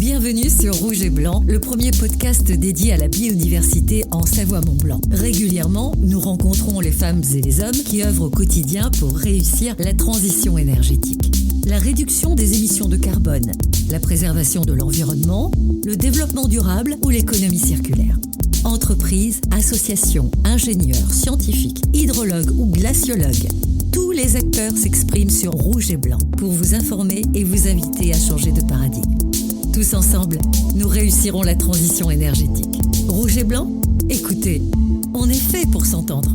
Bienvenue sur Rouge et Blanc, le premier podcast dédié à la biodiversité en Savoie-Mont-Blanc. Régulièrement, nous rencontrons les femmes et les hommes qui œuvrent au quotidien pour réussir la transition énergétique. La réduction des émissions de carbone, la préservation de l'environnement, le développement durable ou l'économie circulaire. Entreprises, associations, ingénieurs, scientifiques, hydrologues ou glaciologues, tous les acteurs s'expriment sur Rouge et Blanc pour vous informer et vous inviter à changer de paradigme. Tous ensemble, nous réussirons la transition énergétique. Rouge et Blanc ? Écoutez, on est fait pour s'entendre.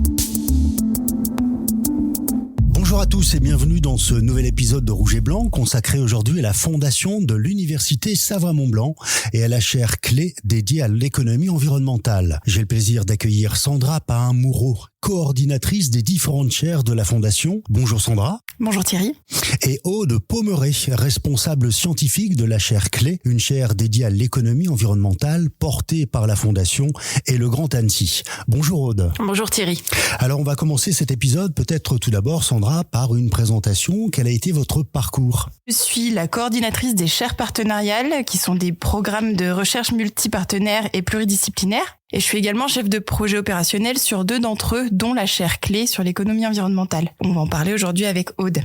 Bonjour à tous et bienvenue dans ce nouvel épisode de Rouge et Blanc consacré aujourd'hui à la fondation de l'Université Savoie-Mont-Blanc et à la chaire clé dédiée à l'économie environnementale. J'ai le plaisir d'accueillir Sandra Pahin-Moureau, coordinatrice des différentes chaires de la Fondation. Bonjour Sandra. Bonjour Thierry. Et Aude Pommeret, responsable scientifique de la chaire clé, une chaire dédiée à l'économie environnementale portée par la Fondation et le Grand Annecy. Bonjour Aude. Bonjour Thierry. Alors on va commencer cet épisode peut-être tout d'abord Sandra par une présentation. Quel a été votre parcours ? Je suis la coordinatrice des chaires partenariales qui sont des programmes de recherche multipartenaires et pluridisciplinaires. Et je suis également chef de projet opérationnel sur 2 d'entre eux, dont la chaire clé sur l'économie environnementale. On va en parler aujourd'hui avec Aude.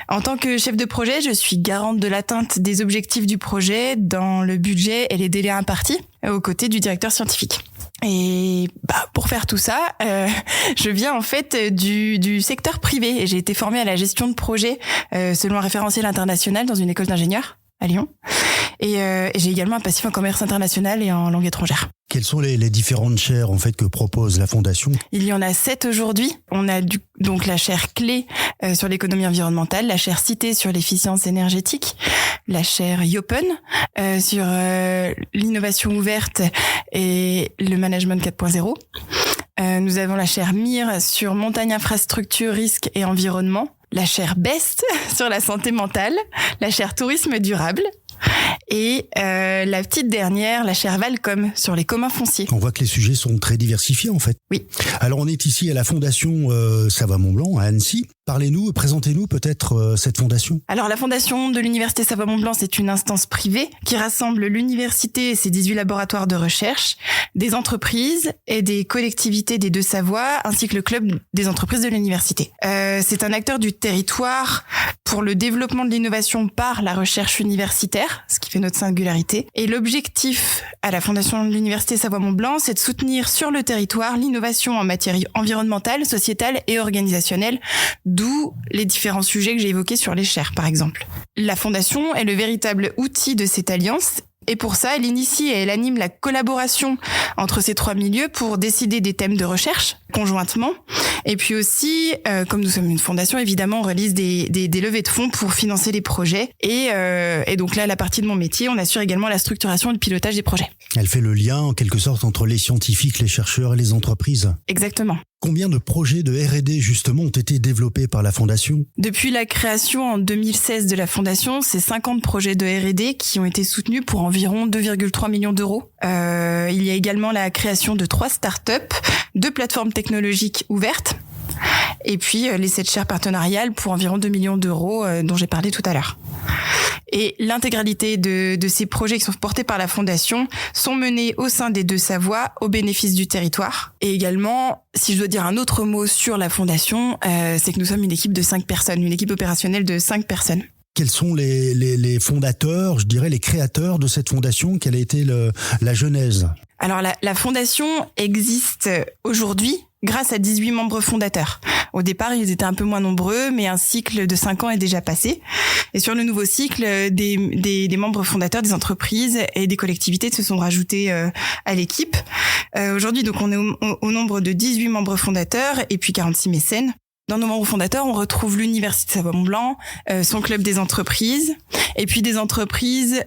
En tant que chef de projet, je suis garante de l'atteinte des objectifs du projet dans le budget et les délais impartis, aux côtés du directeur scientifique. Et pour faire tout ça, je viens en fait du secteur privé et j'ai été formée à la gestion de projet selon un référentiel international dans une école d'ingénieurs à Lyon. Et j'ai également un passif en commerce international et en langue étrangère. Quelles sont les différentes chaires en fait que propose la Fondation ? Il y en a 7 aujourd'hui. On a donc la chaire clé sur l'économie environnementale, la chaire cité sur l'efficience énergétique, la chaire Yopen sur l'innovation ouverte et le management 4.0. Nous avons la chaire MIR sur montagne, infrastructure, risque et environnement, la chaire BEST sur la santé mentale, la chaire tourisme durable. Et la petite dernière, la chaire Valcom, sur les communs fonciers. On voit que les sujets sont très diversifiés en fait. Oui. Alors on est ici à la Fondation Savoie-Mont-Blanc à Annecy. Parlez-nous, présentez-nous peut-être cette fondation. Alors la Fondation de l'Université Savoie-Mont-Blanc, c'est une instance privée qui rassemble l'université et ses 18 laboratoires de recherche, des entreprises et des collectivités des Deux-Savoies, ainsi que le club des entreprises de l'université. C'est un acteur du territoire pour le développement de l'innovation par la recherche universitaire, ce qui fait notre singularité. Et l'objectif à la Fondation de l'Université Savoie-Mont-Blanc, c'est de soutenir sur le territoire l'innovation en matière environnementale, sociétale et organisationnelle, d'où les différents sujets que j'ai évoqués sur les chaires, par exemple. La Fondation est le véritable outil de cette alliance. Et pour ça, elle initie et elle anime la collaboration entre ces 3 milieux pour décider des thèmes de recherche conjointement. Et puis aussi, comme nous sommes une fondation, évidemment, on réalise des levées de fonds pour financer les projets. Et donc là, la partie de mon métier, on assure également la structuration et le pilotage des projets. Elle fait le lien, en quelque sorte, entre les scientifiques, les chercheurs et les entreprises. Exactement. Combien de projets de R&D, justement, ont été développés par la Fondation ? Depuis la création en 2016 de la Fondation, c'est 50 projets de R&D qui ont été soutenus pour environ 2,3 millions d'euros. Il y a également la création de 3 startups, 2 plateformes technologiques ouvertes, et puis les 7 chaires partenariales pour environ 2 millions d'euros dont j'ai parlé tout à l'heure. Et l'intégralité de ces projets qui sont portés par la Fondation sont menés au sein des Deux-Savoies au bénéfice du territoire. Et également, si je dois dire un autre mot sur la Fondation, c'est que nous sommes une équipe de 5 personnes, une équipe opérationnelle de 5 personnes. Quels sont les fondateurs, je dirais les créateurs de cette fondation ? Quelle a été la genèse ? Alors la Fondation existe aujourd'hui grâce à 18 membres fondateurs. Au départ, ils étaient un peu moins nombreux, mais un cycle de 5 ans est déjà passé. Et sur le nouveau cycle, des membres fondateurs des entreprises et des collectivités se sont rajoutés à l'équipe. Aujourd'hui, donc, on est au nombre de 18 membres fondateurs et puis 46 mécènes. Dans nos membres fondateurs, on retrouve l'Université Savoie-Mont-Blanc, son club des entreprises, et puis des entreprises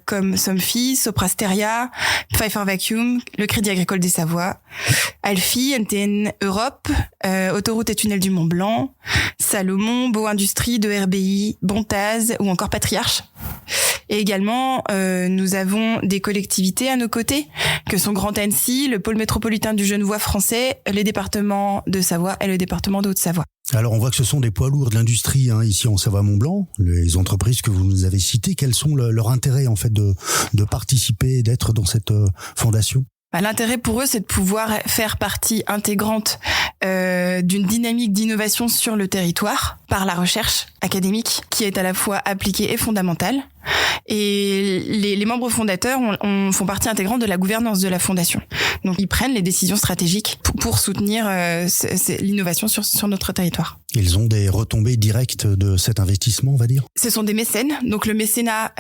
comme Somfy, Soprasteria, Pfeiffer Vacuum, le Crédit Agricole des Savoies, Alfi, NTN Europe, Autoroute et Tunnel du Mont-Blanc, Salomon, Beau Industrie, de RBI, Bontaz ou encore Patriarche. Et également, nous avons des collectivités à nos côtés, que sont Grand Annecy, le pôle métropolitain du Genevois français, les départements de Savoie et le département de Haute-Savoie. Alors on voit que ce sont des poids lourds de l'industrie ici en Savoie-Mont-Blanc, les entreprises que vous nous avez citées. Quels sont leur intérêt en fait de participer, d'être dans cette fondation ? L'intérêt pour eux, c'est de pouvoir faire partie intégrante d'une dynamique d'innovation sur le territoire par la recherche académique qui est à la fois appliquée et fondamentale. Et les membres fondateurs font partie intégrante de la gouvernance de la fondation. Donc ils prennent les décisions stratégiques pour soutenir l'innovation sur notre territoire. Ils ont des retombées directes de cet investissement, on va dire ? Ce sont des mécènes. Donc le mécénat,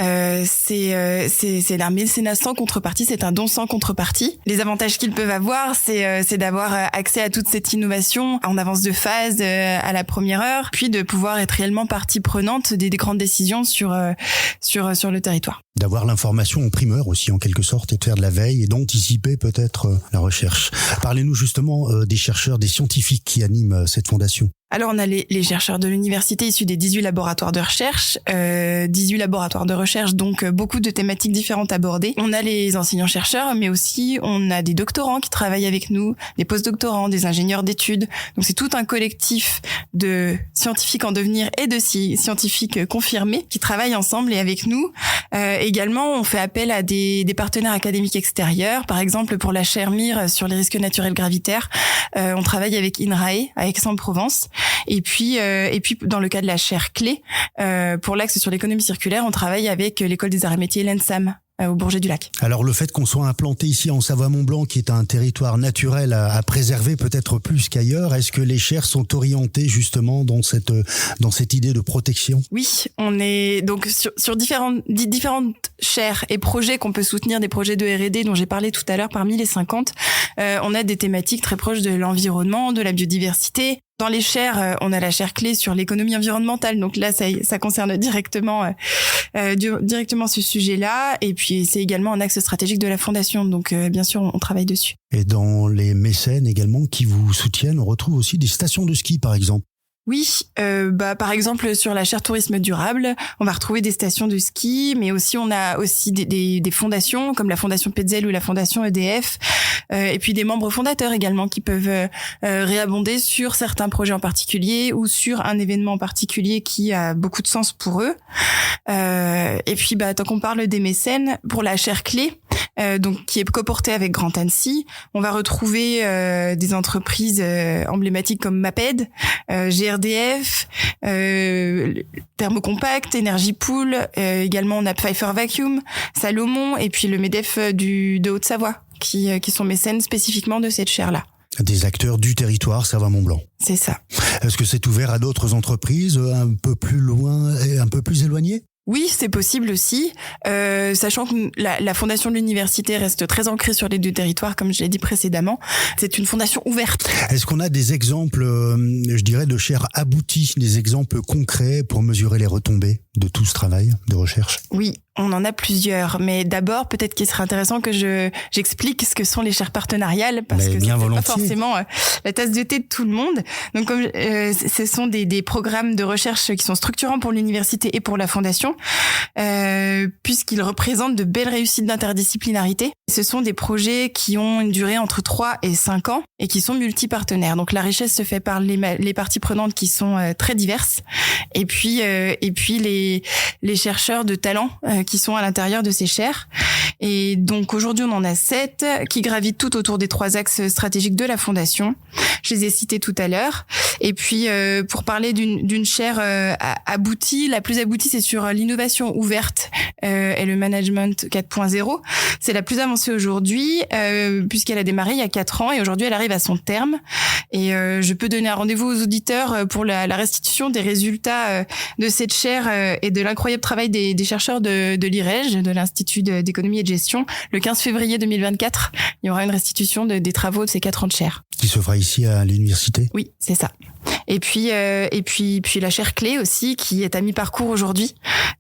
c'est un mécénat sans contrepartie, c'est un don sans contrepartie. Les avantages qu'ils peuvent avoir, c'est d'avoir accès à toute cette innovation en avance de phase à la première heure, puis de pouvoir être réellement partie prenante des grandes décisions sur le territoire. D'avoir l'information en primeur aussi en quelque sorte et de faire de la veille et d'anticiper peut-être la recherche. Parlez-nous justement des chercheurs, des scientifiques qui animent cette fondation. Alors on a les chercheurs de l'université issus des 18 laboratoires de recherche, 18 laboratoires de recherche, donc beaucoup de thématiques différentes abordées. On a les enseignants-chercheurs, mais aussi on a des doctorants qui travaillent avec nous, des post-doctorants, des ingénieurs d'études. Donc c'est tout un collectif de scientifiques en devenir et de scientifiques confirmés qui travaillent ensemble et avec nous. Également, on fait appel à des partenaires académiques extérieurs. Par exemple, pour la chaire MIR sur les risques naturels gravitaires, on travaille avec INRAE à Aix-en-Provence. Et puis dans le cas de la chaire clé, pour l'axe sur l'économie circulaire, on travaille avec l'école des arts et métiers l'ENSAM au Bourget-du-Lac. Alors le fait qu'on soit implanté ici en Savoie-Mont-Blanc, qui est un territoire naturel à préserver peut-être plus qu'ailleurs, est-ce que les chaires sont orientées justement dans cette idée de protection ? Oui, on est donc sur différentes chaires et projets qu'on peut soutenir, des projets de R&D dont j'ai parlé tout à l'heure parmi les 50. On a des thématiques très proches de l'environnement, de la biodiversité. Dans les chaires, on a la chaire clé sur l'économie environnementale. Donc là, ça concerne directement ce sujet-là. Et puis, c'est également un axe stratégique de la fondation. Donc, bien sûr, on travaille dessus. Et dans les mécènes également qui vous soutiennent, on retrouve aussi des stations de ski, par exemple. Oui, par exemple sur la chaire tourisme durable, on va retrouver des stations de ski, mais aussi on a aussi des fondations comme la fondation Petzel ou la fondation EDF, et puis des membres fondateurs également qui peuvent réabonder sur certains projets en particulier ou sur un événement en particulier qui a beaucoup de sens pour eux. Et puis tant qu'on parle des mécènes, pour la chaire clé, donc qui est coportée avec Grand Annecy, on va retrouver des entreprises emblématiques comme MAPED, GRDF, Thermocompact, Energy Pool, également on a Pfeiffer Vacuum, Salomon et puis le MEDEF de Haute-Savoie qui sont mécènes spécifiquement de cette chaire-là. Des acteurs du territoire Savoie-Mont-Blanc. C'est ça. Est-ce que c'est ouvert à d'autres entreprises un peu plus loin et un peu plus éloignées ? Oui, c'est possible aussi, sachant que la fondation de l'université reste très ancrée sur les deux territoires, comme je l'ai dit précédemment. C'est une fondation ouverte. Est-ce qu'on a des exemples, je dirais, de chaires abouties, des exemples concrets pour mesurer les retombées de tout ce travail de recherche ? Oui, on en a plusieurs, mais d'abord, peut-être qu'il serait intéressant que j'explique ce que sont les chaires partenariales, parce que c'est pas forcément la tasse de thé de tout le monde. Donc, comme ce sont des programmes de recherche qui sont structurants pour l'université et pour la fondation, puisqu'ils représentent de belles réussites d'interdisciplinarité. Ce sont des projets qui ont une durée entre 3 et 5 ans et qui sont multipartenaires. Donc, la richesse se fait par les parties prenantes qui sont très diverses, et puis les chercheurs de talent qui sont à l'intérieur de ces chaires. Et donc aujourd'hui, on en a 7 qui gravitent tout autour des 3 axes stratégiques de la fondation. Je les ai cités tout à l'heure. Et puis, pour parler d'une chaire aboutie, la plus aboutie, c'est sur l'innovation ouverte et le management 4.0. C'est la plus avancée aujourd'hui, puisqu'elle a démarré il y a 4 ans et aujourd'hui, elle arrive à son terme. Et je peux donner un rendez-vous aux auditeurs pour la restitution des résultats de cette chaire et de l'incroyable travail des chercheurs de l'IREG, de l'Institut d'économie et de gestion. Le 15 février 2024, il y aura une restitution des travaux de ces 4 ans de chaire. Qui se fera ici à l'université ? Oui, c'est ça. Et puis la chaire clé aussi, qui est à mi-parcours aujourd'hui,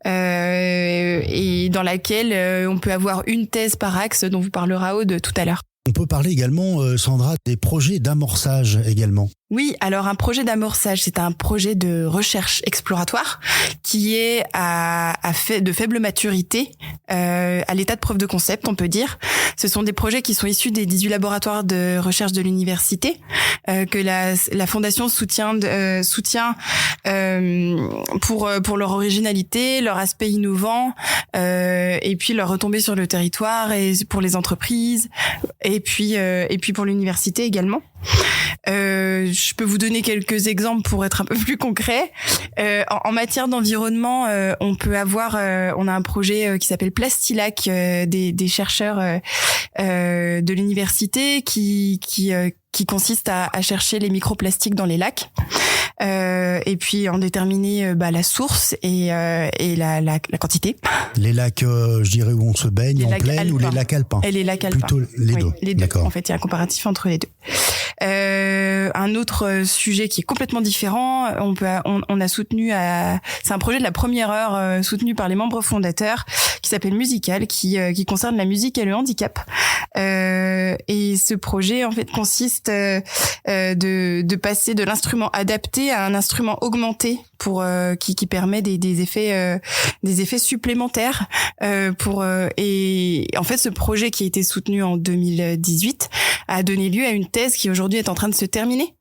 et dans laquelle on peut avoir une thèse par axe dont vous parlera Aude tout à l'heure. On peut parler également, Sandra, des projets d'amorçage également. Oui, alors un projet d'amorçage, c'est un projet de recherche exploratoire qui est de faible maturité, à l'état de preuve de concept, on peut dire. Ce sont des projets qui sont issus des 18 laboratoires de recherche de l'université, que la fondation soutient pour leur originalité, leur aspect innovant, et puis leur retombée sur le territoire et pour les entreprises, et puis pour l'université également. Je peux vous donner quelques exemples pour être un peu plus concret. En matière d'environnement, on a un projet qui s'appelle Plastilac, des chercheurs de l'université qui consiste à chercher les microplastiques dans les lacs, et puis en déterminer la source et la quantité. Les lacs, je dirais, où on se baigne en plaine, ou les lacs alpins? Et les lacs alpins. Plutôt les deux. Les deux. D'accord. En fait, il y a un comparatif entre les deux. Un autre sujet qui est complètement différent, on a soutenu, c'est un projet de la première heure soutenu par les membres fondateurs qui s'appelle Musical, qui concerne la musique et le handicap. Et ce projet en fait consiste de passer de l'instrument adapté à un instrument augmenté qui permet des effets supplémentaires et en fait ce projet qui a été soutenu en 2018 a donné lieu à une thèse qui aujourd'hui est en train de se terminer.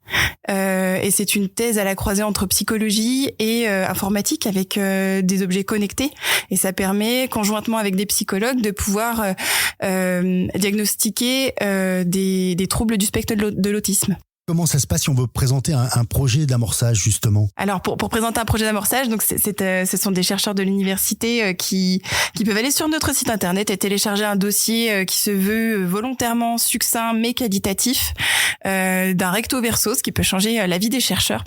Et c'est une thèse à la croisée entre psychologie et informatique avec des objets connectés, et ça permet conjointement avec des psychologues de pouvoir diagnostiquer des troubles du spectre de l'autisme. Comment ça se passe si on veut présenter un projet d'amorçage, justement? Alors, pour présenter un projet d'amorçage, donc ce sont des chercheurs de l'université qui peuvent aller sur notre site internet et télécharger un dossier qui se veut volontairement succinct mais qualitatif, d'un recto verso, ce qui peut changer la vie des chercheurs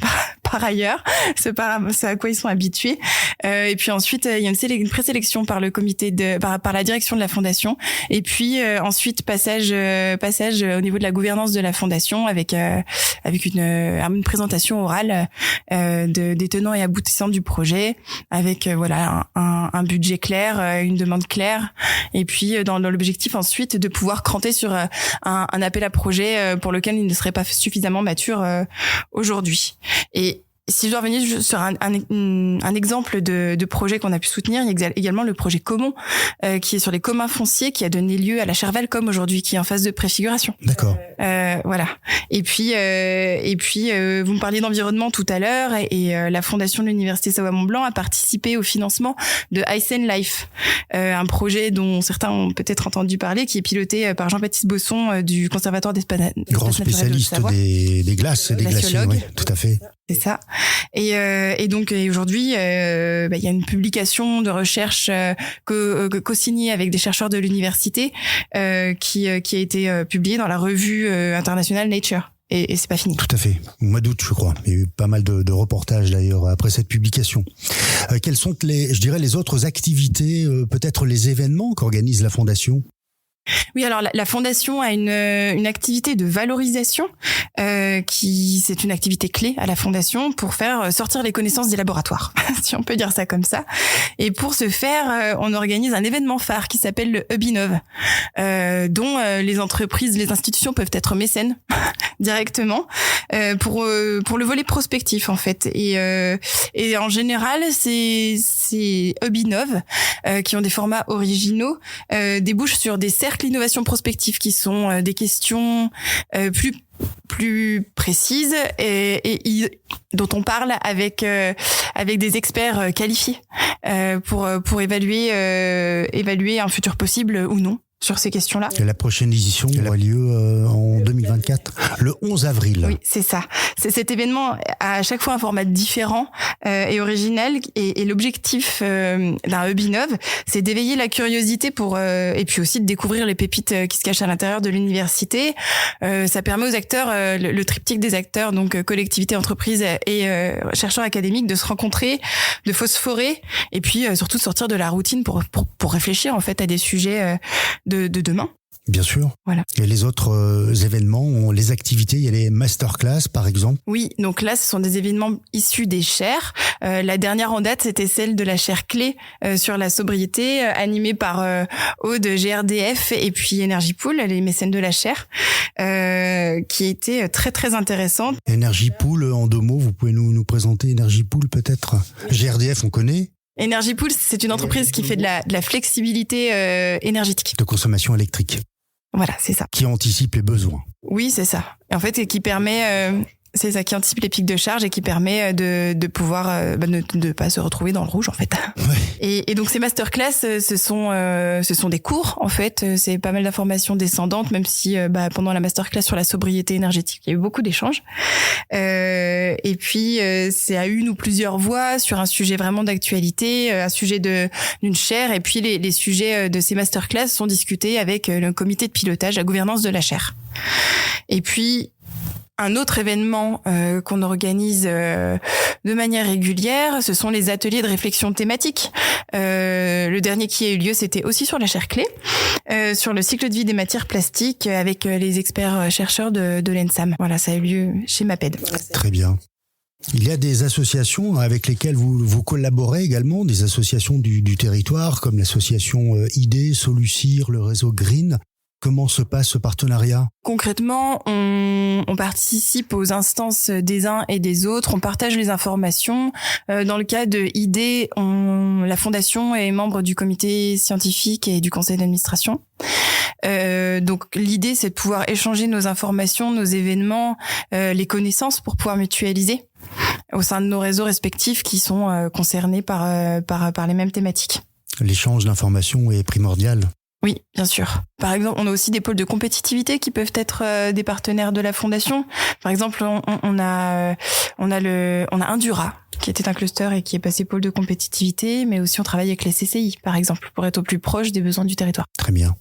par ailleurs, c'est à quoi ils sont habitués. Et puis ensuite, il y a une présélection par le comité par la direction de la fondation, et puis ensuite passage au niveau de la gouvernance de la fondation avec une présentation orale des tenants et aboutissants du projet, avec un budget clair, une demande claire, et puis dans l'objectif ensuite de pouvoir cranter sur un appel à projet pour lequel il ne serait pas suffisamment mature aujourd'hui. Et si je dois revenir sur un exemple de projet qu'on a pu soutenir, il y a également le projet Commun, qui est sur les communs fonciers, qui a donné lieu à la chaire Valcom aujourd'hui, qui est en phase de préfiguration. D'accord. Voilà. Et puis, vous me parliez d'environnement tout à l'heure, et la fondation de l'université Savoie-Mont-Blanc a participé au financement de Ice and Life, un projet dont certains ont peut-être entendu parler, qui est piloté par Jean-Baptiste Bosson du Conservatoire d'Espace naturel de Savoie. Grand spécialiste des glaces et des glaciers, oui, tout à fait. C'est ça. Et donc aujourd'hui, il y a une publication de recherche co-signée avec des chercheurs de l'université qui a été publiée dans la revue internationale Nature. Et c'est pas fini. Tout à fait. Au mois d'août, je crois. Il y a eu pas mal de reportages d'ailleurs après cette publication. Quelles sont les autres activités, peut-être les événements qu'organise la Fondation? Oui, alors la Fondation a une activité de valorisation c'est une activité clé à la Fondation pour faire sortir les connaissances des laboratoires, si on peut dire ça comme ça. Et pour ce faire, on organise un événement phare qui s'appelle le Hub Innov, dont les entreprises, les institutions peuvent être mécènes directement pour le volet prospectif en fait. Et en général, ces Hub Innov qui ont des formats originaux débouchent sur des cercles innovation prospective qui sont des questions plus précises et dont on parle avec des experts qualifiés pour évaluer un futur possible ou non sur ces questions-là. Et la prochaine édition aura lieu en 2024, le 11 avril. Oui, c'est ça. Cet événement a à chaque fois un format différent et original, et l'objectif d'un Hub Innov, c'est d'éveiller la curiosité et puis aussi de découvrir les pépites qui se cachent à l'intérieur de l'université. Ça permet aux acteurs, le triptyque des acteurs, donc collectivité, entreprise et chercheurs académiques, de se rencontrer, de phosphorer, et puis surtout de sortir de la routine pour réfléchir en fait à des sujets de demain. Bien sûr. Voilà. Et les autres événements, les activités, il y a les masterclass par exemple. Oui, donc là, ce sont des événements issus des chaires. La dernière en date, c'était celle de la chaire clé sur la sobriété, animée par Aude, GRDF et puis Energy Pool, les mécènes de la chaire, qui était très très intéressante. Energy Pool, en 2 mots, vous pouvez nous présenter Energy Pool peut-être? GRDF, on connaît. Energy Pool, c'est une entreprise qui fait de la flexibilité énergétique. De consommation électrique. Voilà, c'est ça. Qui anticipe les besoins. Oui, c'est ça. Et en fait, qui permet, c'est ça, qui anticipe les pics de charge et qui permet de pouvoir ne pas se retrouver dans le rouge, en fait. Ouais. Et donc ces masterclass, ce sont des cours, en fait. C'est pas mal d'informations descendantes, même si pendant la masterclass sur la sobriété énergétique, il y a eu beaucoup d'échanges. Et puis c'est à une ou plusieurs voix sur un sujet vraiment d'actualité, un sujet d'une chaire. Et puis les sujets de ces masterclass sont discutés avec le comité de pilotage, la gouvernance de la chaire. Et puis un autre événement qu'on organise de manière régulière, ce sont les ateliers de réflexion thématique. Le dernier qui a eu lieu, c'était aussi sur la chaire clé, sur le cycle de vie des matières plastiques avec les experts chercheurs de l'ENSAM. Voilà, ça a eu lieu chez MAPED. Très bien. Il y a des associations avec lesquelles vous collaborez également, des associations du territoire comme l'association ID, Solucir, le réseau Green. Comment se passe ce partenariat? Concrètement, on participe aux instances des uns et des autres, on partage les informations. Dans le cas de ID, la fondation est membre du comité scientifique et du conseil d'administration. Donc l'idée, c'est de pouvoir échanger nos informations, nos événements, les connaissances pour pouvoir mutualiser au sein de nos réseaux respectifs qui sont concernés par les mêmes thématiques. L'échange d'informations est primordial. Oui, bien sûr. Par exemple, on a aussi des pôles de compétitivité qui peuvent être des partenaires de la fondation. Par exemple, on a Indura qui était un cluster et qui est passé pôle de compétitivité, mais aussi on travaille avec les CCI, par exemple, pour être au plus proche des besoins du territoire. Très bien.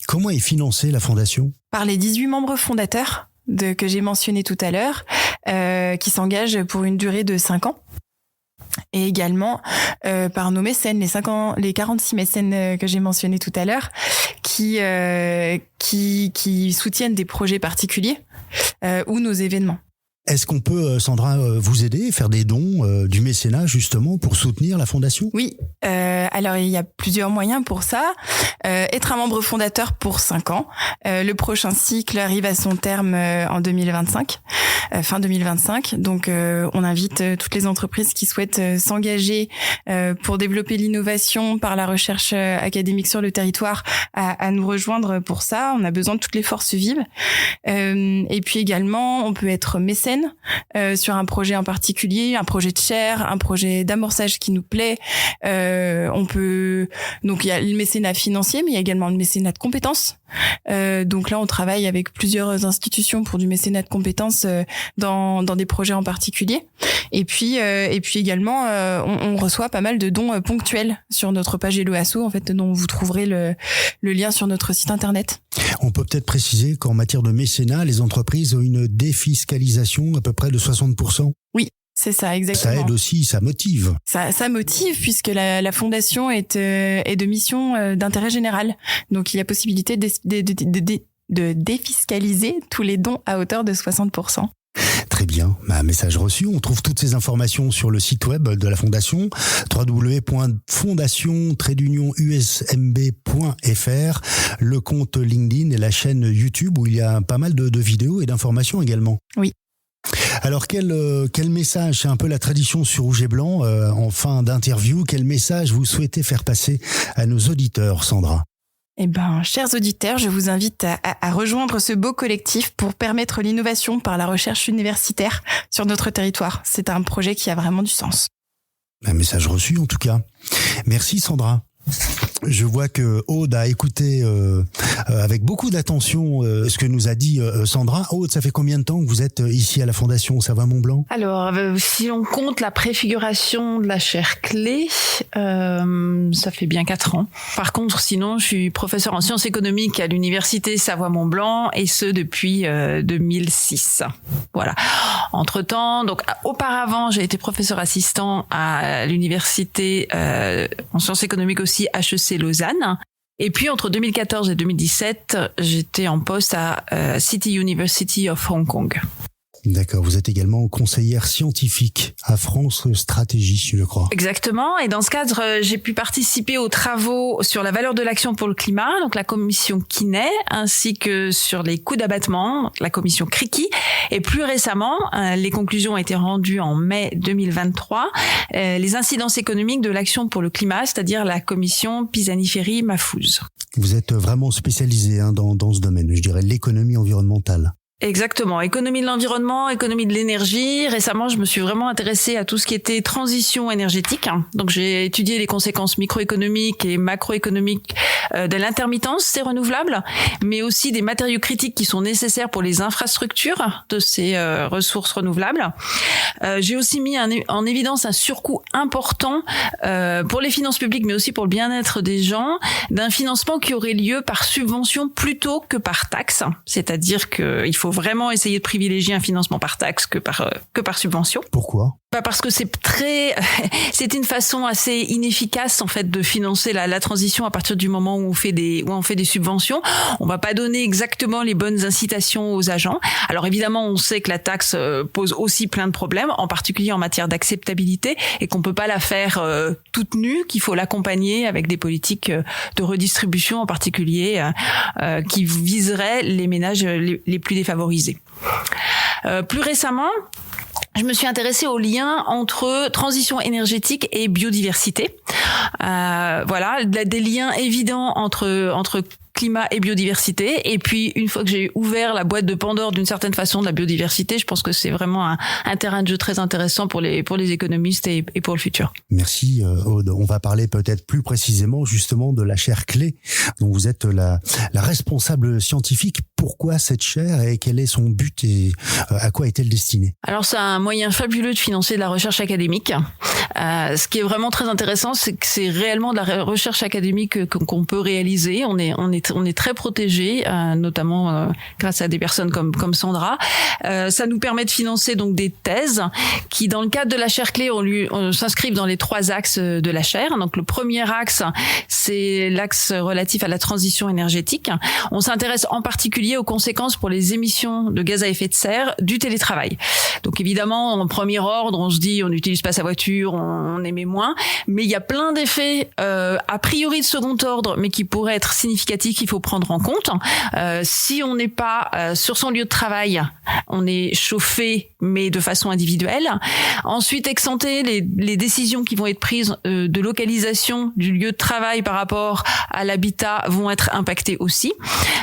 Comment est financée la fondation? Par les 18 membres fondateurs que j'ai mentionnés tout à l'heure, qui s'engagent pour une durée de 5 ans. Et également par nos mécènes, les 46 mécènes que j'ai mentionnés tout à l'heure, qui soutiennent des projets particuliers ou nos événements. Est-ce qu'on peut, Sandra, vous aider, faire des dons, du mécénat justement pour soutenir la fondation? Oui, alors il y a plusieurs moyens pour ça. Être un membre fondateur pour 5 ans. Le prochain cycle arrive à son terme en 2025, fin 2025. Donc on invite toutes les entreprises qui souhaitent s'engager pour développer l'innovation par la recherche académique sur le territoire à nous rejoindre pour ça. On a besoin de toutes les forces vives. Et puis également, on peut être mécène sur un projet en particulier, un projet de chaire, un projet d'amorçage qui nous plaît. Donc il y a le mécénat financier, mais il y a également le mécénat de compétences. Donc là, on travaille avec plusieurs institutions pour du mécénat de compétences dans des projets en particulier. Et puis également, on reçoit pas mal de dons ponctuels sur notre page Hello Asso, en fait, dont vous trouverez le lien sur notre site internet. On peut peut-être préciser qu'en matière de mécénat, les entreprises ont une défiscalisation à peu près de 60%. Oui. C'est ça, exactement. Ça aide aussi, ça motive. Ça motive puisque la fondation est de mission d'intérêt général. Donc il y a possibilité de défiscaliser tous les dons à hauteur de 60%. Très bien, message reçu. On trouve toutes ces informations sur le site web de la fondation, www.fondation-usmb.fr, le compte LinkedIn et la chaîne YouTube où il y a pas mal de vidéos et d'informations également. Oui. Alors quel message, c'est un peu la tradition sur Rouge et Blanc, en fin d'interview, quel message vous souhaitez faire passer à nos auditeurs, Sandra? Eh ben, chers auditeurs, je vous invite à rejoindre ce beau collectif pour permettre l'innovation par la recherche universitaire sur notre territoire. C'est un projet qui a vraiment du sens. Un message reçu en tout cas. Merci Sandra. Je vois que Aude a écouté avec beaucoup d'attention ce que nous a dit Sandra. Aude, ça fait combien de temps que vous êtes ici à la Fondation Savoie-Mont-Blanc? Alors, si on compte la préfiguration de la chaire clé, ça fait bien 4 ans. Par contre, sinon, je suis professeur en sciences économiques à l'université Savoie-Mont-Blanc et ce depuis 2006. Voilà. Entre-temps, donc auparavant, j'ai été professeur assistant à l'université en sciences économiques aussi HEC Lausanne. Et puis, entre 2014 et 2017, j'étais en poste à City University of Hong Kong. D'accord, vous êtes également conseillère scientifique à France Stratégie, je crois. Exactement, et dans ce cadre, j'ai pu participer aux travaux sur la valeur de l'action pour le climat, donc la commission Quinet, ainsi que sur les coûts d'abattement, la commission Criqui, et plus récemment, les conclusions ont été rendues en mai 2023, les incidences économiques de l'action pour le climat, c'est-à-dire la commission Pisani-Ferry-Mahfouz. Vous êtes vraiment spécialisé dans ce domaine, je dirais l'économie environnementale. Exactement, économie de l'environnement, économie de l'énergie. Récemment, je me suis vraiment intéressée à tout ce qui était transition énergétique. Donc, j'ai étudié les conséquences microéconomiques et macroéconomiques de l'intermittence des renouvelables, mais aussi des matériaux critiques qui sont nécessaires pour les infrastructures de ces ressources renouvelables. J'ai aussi mis en évidence un surcoût important pour les finances publiques, mais aussi pour le bien-être des gens, d'un financement qui aurait lieu par subvention plutôt que par taxe. C'est-à-dire qu'il faut vraiment essayer de privilégier un financement par taxe que par subvention. Pourquoi ? Parce que c'est une façon assez inefficace en fait de financer la transition à partir du moment où on fait des subventions. On va pas donner exactement les bonnes incitations aux agents. Alors évidemment, on sait que la taxe pose aussi plein de problèmes, en particulier en matière d'acceptabilité, et qu'on peut pas la faire toute nue, qu'il faut l'accompagner avec des politiques de redistribution en particulier qui viseraient les ménages les plus défavorisés. Plus récemment, je me suis intéressée aux liens entre transition énergétique et biodiversité. Voilà, des liens évidents entre climat et biodiversité. Et puis, une fois que j'ai ouvert la boîte de Pandore d'une certaine façon de la biodiversité, je pense que c'est vraiment un terrain de jeu très intéressant pour les économistes et pour le futur. Merci Aude. On va parler peut-être plus précisément justement de la chaire clé dont vous êtes la responsable scientifique. Pourquoi cette chaire et quel est son but et à quoi est-elle destinée ? Alors, c'est un moyen fabuleux de financer de la recherche académique. Ce qui est vraiment très intéressant, c'est que c'est réellement de la recherche académique qu'on peut réaliser. On est très protégé, notamment grâce à des personnes comme Sandra. Ça nous permet de financer donc des thèses qui, dans le cadre de la chaire clé, on s'inscrivent dans les 3 axes de la chaire. Donc le premier axe, c'est l'axe relatif à la transition énergétique. On s'intéresse en particulier aux conséquences pour les émissions de gaz à effet de serre du télétravail. Donc évidemment, en premier ordre, on se dit on n'utilise pas sa voiture, on émet moins, mais il y a plein d'effets a priori de second ordre, mais qui pourraient être significatifs qu'il faut prendre en compte. Si on n'est pas sur son lieu de travail, on est chauffé, mais de façon individuelle. Ensuite, exempter les décisions qui vont être prises de localisation du lieu de travail par rapport à l'habitat vont être impactées aussi.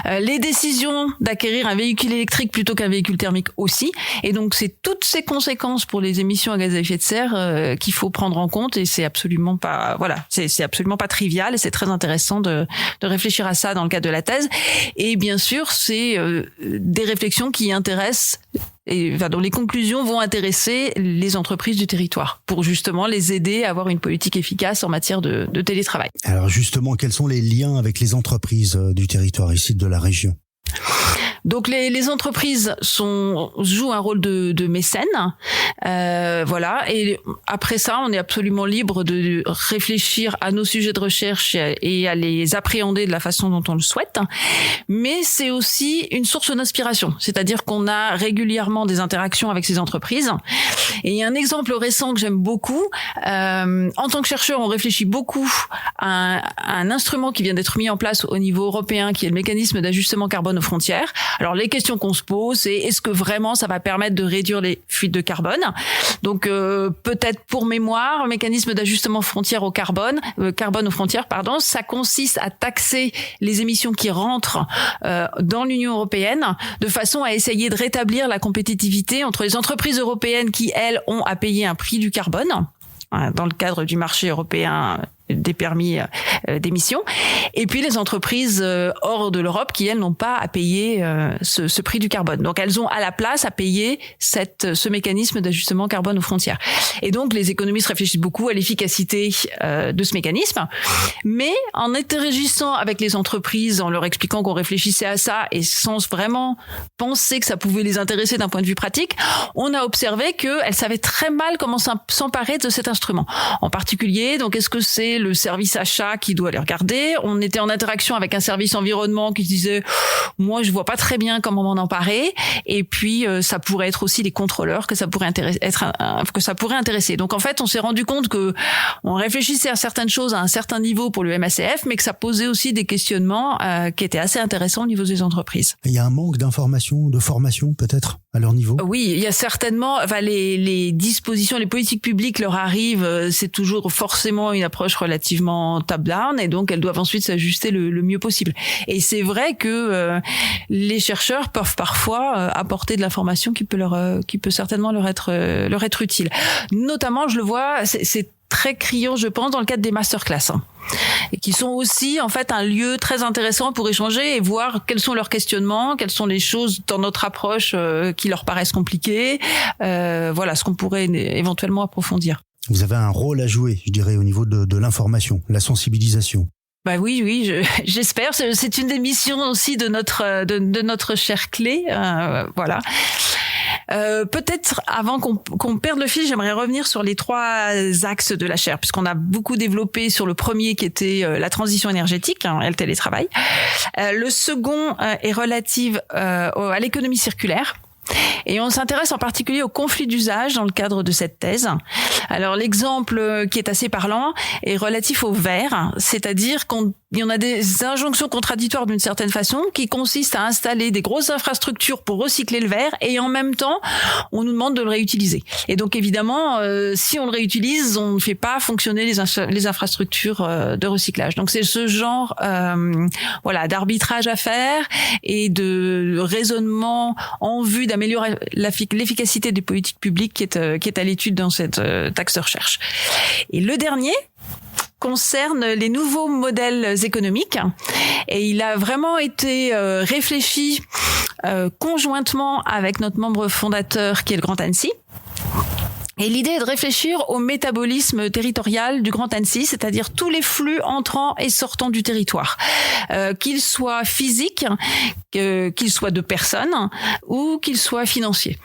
Les décisions d'acquérir un véhicule électrique plutôt qu'un véhicule thermique aussi. Et donc, c'est toutes ces conséquences pour les émissions à gaz à effet de serre qu'il faut prendre en compte. Et c'est absolument pas, c'est absolument pas trivial. Et c'est très intéressant de réfléchir à ça dans le cadre de la thèse. Et bien sûr, c'est des réflexions qui intéressent dont les conclusions vont intéresser les entreprises du territoire pour justement les aider à avoir une politique efficace en matière de télétravail. Alors justement, quels sont les liens avec les entreprises du territoire ici de la région ? Donc les entreprises jouent un rôle de mécène, voilà. Et après ça, on est absolument libre de réfléchir à nos sujets de recherche et à les appréhender de la façon dont on le souhaite. Mais c'est aussi une source d'inspiration, c'est-à-dire qu'on a régulièrement des interactions avec ces entreprises. Et il y a un exemple récent que j'aime beaucoup. En tant que chercheur, on réfléchit beaucoup à un instrument qui vient d'être mis en place au niveau européen, qui est le mécanisme d'ajustement carbone aux frontières. Alors les questions qu'on se pose, c'est est-ce que vraiment ça va permettre de réduire les fuites de carbone ? Donc peut-être pour mémoire, le mécanisme d'ajustement frontière au carbone aux frontières, ça consiste à taxer les émissions qui rentrent dans l'Union européenne de façon à essayer de rétablir la compétitivité entre les entreprises européennes qui, elles, ont à payer un prix du carbone dans le cadre du marché européen des permis d'émission, et puis les entreprises hors de l'Europe qui, elles, n'ont pas à payer ce prix du carbone. Donc, elles ont à la place à payer ce mécanisme d'ajustement carbone aux frontières. Et donc, les économistes réfléchissent beaucoup à l'efficacité de ce mécanisme, mais en interagissant avec les entreprises, en leur expliquant qu'on réfléchissait à ça et sans vraiment penser que ça pouvait les intéresser d'un point de vue pratique, on a observé qu'elles savaient très mal comment s'emparer de cet instrument. En particulier, donc, est-ce que c'est le service achat qui doit les regarder. On était en interaction avec un service environnement qui disait moi je vois pas très bien comment m'en emparer. Et puis ça pourrait être aussi les contrôleurs que ça pourrait intéresser. Donc en fait, on s'est rendu compte que on réfléchissait à certaines choses à un certain niveau pour le MACF, mais que ça posait aussi des questionnements qui étaient assez intéressants au niveau des entreprises. Il y a un manque d'information, de formation peut-être à leur niveau. Oui, il y a certainement les dispositions, les politiques publiques leur arrivent, c'est toujours forcément une approche relativement top-down et donc elles doivent ensuite s'ajuster le mieux possible. Et c'est vrai que les chercheurs peuvent parfois apporter de l'information qui peut certainement leur être utile. Notamment, je le vois, c'est très criant, je pense, dans le cadre des masterclass. Et qui sont aussi en fait un lieu très intéressant pour échanger et voir quels sont leurs questionnements, quelles sont les choses dans notre approche qui leur paraissent compliquées, voilà ce qu'on pourrait éventuellement approfondir. Vous avez un rôle à jouer, je dirais, au niveau de l'information, la sensibilisation. Bah oui, j'espère. C'est une des missions aussi de notre chère Clé, voilà. Peut-être avant qu'on perde le fil, j'aimerais revenir sur les 3 axes de la chaire, puisqu'on a beaucoup développé sur le premier qui était la transition énergétique et le télétravail. Le second est relatif à l'économie circulaire. Et on s'intéresse en particulier aux conflits d'usage dans le cadre de cette thèse. Alors l'exemple qui est assez parlant est relatif au verre, c'est-à-dire qu'il y en a des injonctions contradictoires d'une certaine façon qui consistent à installer des grosses infrastructures pour recycler le verre et en même temps on nous demande de le réutiliser. Et donc évidemment si on le réutilise, on ne fait pas fonctionner les infrastructures de recyclage. Donc c'est ce genre d'arbitrage à faire et de raisonnement en vue d'améliorer l'efficacité des politiques publiques qui est à l'étude dans cette axe de recherche. Et le dernier concerne les nouveaux modèles économiques et il a vraiment été réfléchi conjointement avec notre membre fondateur qui est le Grand Annecy. Et l'idée est de réfléchir au métabolisme territorial du Grand Annecy, c'est-à-dire tous les flux entrant et sortant du territoire, qu'ils soient physiques, qu'ils soient de personnes ou qu'ils soient financiers.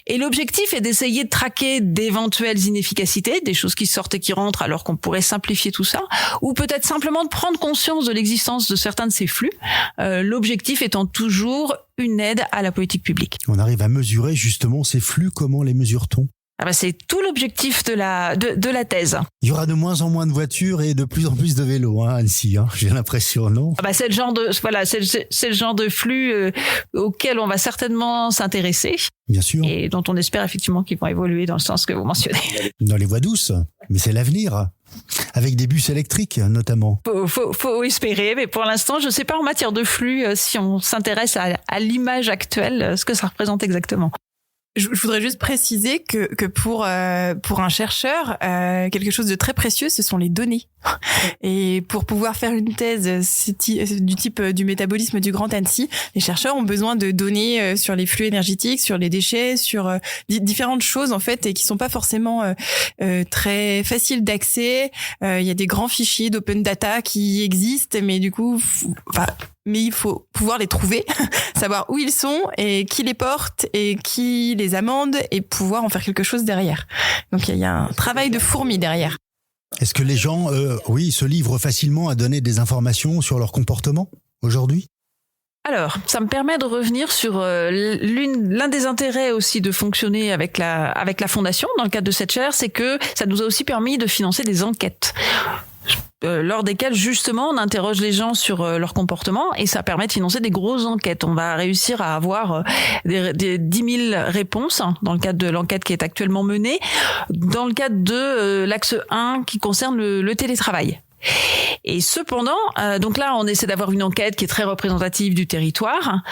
Et l'objectif est d'essayer de traquer d'éventuelles inefficacités, des choses qui sortent et qui rentrent alors qu'on pourrait simplifier tout ça, ou peut-être simplement de prendre conscience de l'existence de certains de ces flux, l'objectif étant toujours une aide à la politique publique. On arrive à mesurer justement ces flux, comment les mesure-t-on ? C'est tout l'objectif de la thèse. Il y aura de moins en moins de voitures et de plus en plus de vélos, Annecy, j'ai l'impression, non ? C'est le genre de flux auquel on va certainement s'intéresser. Bien sûr. Et dont on espère effectivement qu'ils vont évoluer dans le sens que vous mentionnez. Dans les voies douces, mais c'est l'avenir. Avec des bus électriques, notamment. Faut espérer, mais pour l'instant, je ne sais pas en matière de flux si on s'intéresse à l'image actuelle, ce que ça représente exactement. Je voudrais juste préciser que pour un chercheur, quelque chose de très précieux, ce sont les données. Et pour pouvoir faire une thèse du type du métabolisme du Grand Annecy, les chercheurs ont besoin de données sur les flux énergétiques, sur les déchets, sur différentes choses en fait, et qui sont pas forcément très faciles d'accès. Il y a des grands fichiers d'open data qui existent, mais du coup, mais il faut pouvoir les trouver, savoir où ils sont et qui les porte et qui les amende et pouvoir en faire quelque chose derrière. Donc il y a un travail de fourmi derrière. Est-ce que les gens, se livrent facilement à donner des informations sur leur comportement aujourd'hui ? Alors, ça me permet de revenir sur l'un des intérêts aussi de fonctionner avec la fondation dans le cadre de cette chaire, c'est que ça nous a aussi permis de financer des enquêtes. Lors desquelles justement on interroge les gens sur leur comportement et ça permet de financer des grosses enquêtes. On va réussir à avoir des 10 000 réponses dans le cadre de l'enquête qui est actuellement menée, dans le cadre de l'axe 1 qui concerne le télétravail. Et cependant, donc là, on essaie d'avoir une enquête qui est très représentative du territoire.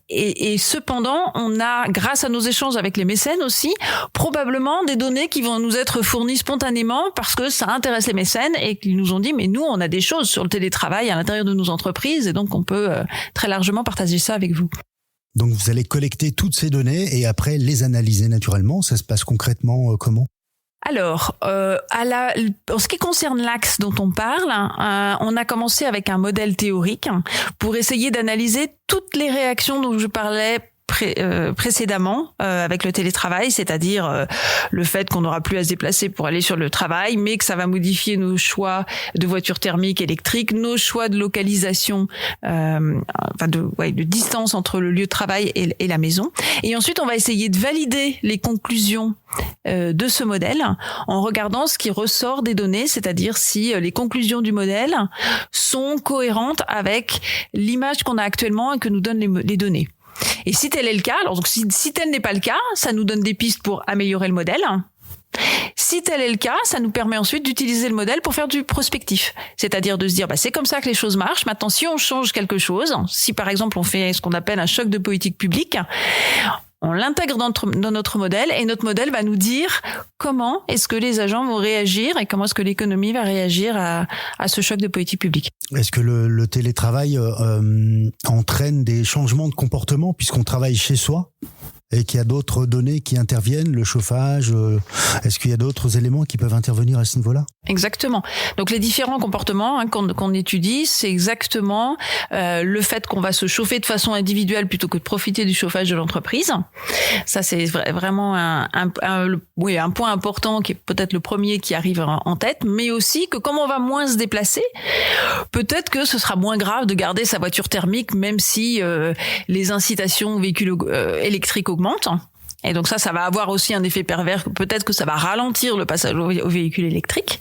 Et cependant, on a, grâce à nos échanges avec les mécènes aussi, probablement des données qui vont nous être fournies spontanément parce que ça intéresse les mécènes et qu'ils nous ont dit, mais nous, on a des choses sur le télétravail à l'intérieur de nos entreprises et donc on peut très largement partager ça avec vous. Donc vous allez collecter toutes ces données et après les analyser naturellement. Ça se passe concrètement comment ? Alors, en ce qui concerne l'axe dont on parle, on a commencé avec un modèle théorique pour essayer d'analyser toutes les réactions dont je parlais précédemment avec le télétravail, c'est-à-dire le fait qu'on n'aura plus à se déplacer pour aller sur le travail, mais que ça va modifier nos choix de voitures thermiques, électriques, nos choix de localisation, de distance entre le lieu de travail et la maison. Et ensuite, on va essayer de valider les conclusions de ce modèle en regardant ce qui ressort des données, c'est-à-dire si les conclusions du modèle sont cohérentes avec l'image qu'on a actuellement et que nous donnent les données. Et si tel est le cas, alors donc si tel n'est pas le cas, ça nous donne des pistes pour améliorer le modèle. Si tel est le cas, ça nous permet ensuite d'utiliser le modèle pour faire du prospectif. C'est-à-dire de se dire, c'est comme ça que les choses marchent. Maintenant, si on change quelque chose, si par exemple on fait ce qu'on appelle un choc de politique publique, on l'intègre dans notre modèle et notre modèle va nous dire comment est-ce que les agents vont réagir et comment est-ce que l'économie va réagir à ce choc de politique publique. Est-ce que le télétravail entraîne des changements de comportement puisqu'on travaille chez soi et qu'il y a d'autres données qui interviennent, le chauffage, est-ce qu'il y a d'autres éléments qui peuvent intervenir à ce niveau-là ? Exactement. Donc les différents comportements qu'on étudie, c'est exactement le fait qu'on va se chauffer de façon individuelle plutôt que de profiter du chauffage de l'entreprise. Ça, c'est vraiment un point important qui est peut-être le premier qui arrive en tête, mais aussi que comme on va moins se déplacer, peut-être que ce sera moins grave de garder sa voiture thermique, même si les incitations aux véhicules électriques augmentent. Et donc ça va avoir aussi un effet pervers. Peut-être que ça va ralentir le passage aux véhicules électriques.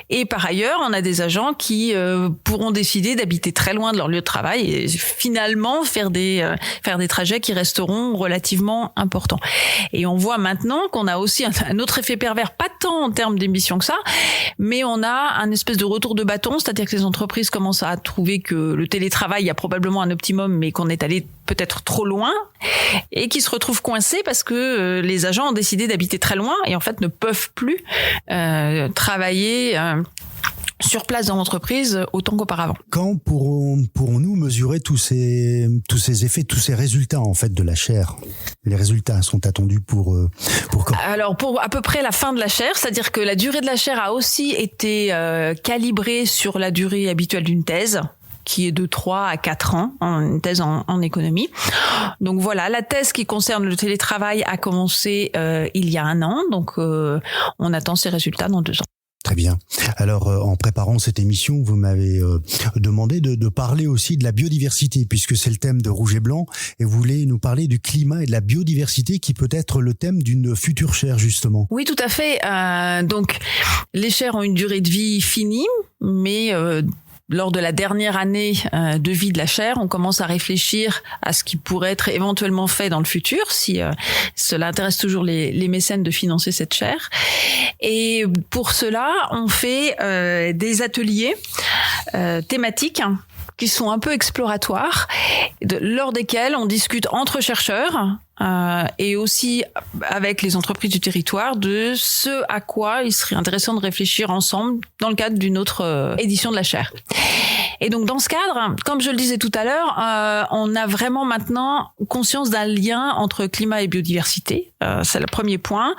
Et par ailleurs, on a des agents qui pourront décider d'habiter très loin de leur lieu de travail et finalement faire des trajets qui resteront relativement importants. Et on voit maintenant qu'on a aussi un autre effet pervers, pas tant en termes d'émissions que ça, mais on a un espèce de retour de bâton, c'est-à-dire que les entreprises commencent à trouver que le télétravail, il y a probablement un optimum, mais qu'on est allé peut-être trop loin et qui se retrouvent coincés parce que les agents ont décidé d'habiter très loin et en fait ne peuvent plus travailler sur place dans l'entreprise autant qu'auparavant. Quand pourrons-nous mesurer tous ces effets, tous ces résultats en fait de la chaire ? Les résultats sont attendus pour quand ? Alors pour à peu près la fin de la chaire, c'est-à-dire que la durée de la chaire a aussi été calibrée sur la durée habituelle d'une thèse, qui est de 3 à 4 ans, une thèse en économie. Donc voilà, la thèse qui concerne le télétravail a commencé il y a 1 an, donc on attend ses résultats dans 2 ans. Très bien. Alors, en préparant cette émission, vous m'avez demandé de parler aussi de la biodiversité, puisque c'est le thème de Rouge et Blanc, et vous voulez nous parler du climat et de la biodiversité, qui peut être le thème d'une future chaire, justement. Oui, tout à fait. Donc, les chaires ont une durée de vie finie, mais lors de la dernière année de vie de la chaire, on commence à réfléchir à ce qui pourrait être éventuellement fait dans le futur, si cela intéresse toujours les mécènes de financer cette chaire. Et pour cela, on fait des ateliers thématiques qui sont un peu exploratoires, lors desquels on discute entre chercheurs et aussi avec les entreprises du territoire de ce à quoi il serait intéressant de réfléchir ensemble dans le cadre d'une autre édition de la chaire. Et donc dans ce cadre, comme je le disais tout à l'heure, on a vraiment maintenant conscience d'un lien entre climat et biodiversité. C'est le premier point.